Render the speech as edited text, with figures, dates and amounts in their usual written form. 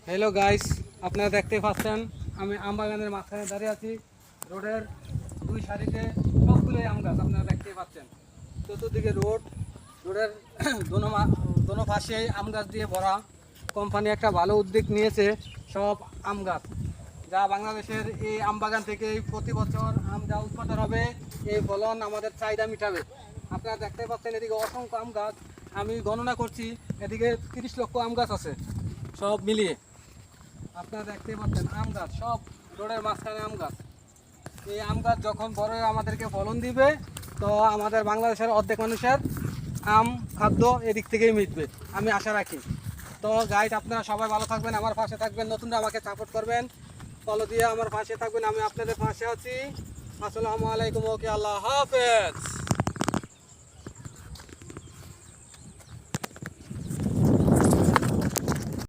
Hello guys, আপনারা দেখতে পাচ্ছেন আমি আম বাগানের মাঝখানে দাঁড়িয়ে আছি। রোডের দুই সারিতে সবগুলোই আম গাছ আপনারা দেখতে পাচ্ছেন। চতুর্দিকে রোডের দোনো পাশেই আম গাছ দিয়ে ভরা। কোম্পানি একটা ভালো উদ্যোগ নিয়েছে, সব আম গাছ, যা বাংলাদেশের এই আম বাগান থেকে প্রতি বছর আম যা উৎপাদন হবে এই ফলন আমাদের চাহিদা মিটাবে। আপনারা দেখতে পাচ্ছেন এদিকে অসংখ্য আম গাছ, আমি গণনা করছি এদিকে 30 লক্ষ আম গাছ আছে সব মিলিয়ে। আপনারা দেখতে পাচ্ছেন আম গাছ সব রোডের মাঝখানে আম গাছ। এই আম গাছ যখন বড় হয়ে আমাদেরকে ফলন দিবে, তো আমাদের বাংলাদেশের অর্ধেক মানুষের আম খাদ্য এদিক থেকেই মিটবে, আমি আশা রাখি। তো গাইড, আপনারা সবাই ভালো থাকবেন, আমার পাশে থাকবেন, নতুনরা আমাকে সাপোর্ট করবেন, ফলো দিয়ে আমার পাশে থাকবেন, আমি আপনাদের পাশে আছি। আসসালামু আলাইকুম, ওকে, আল্লাহ হাফেজ।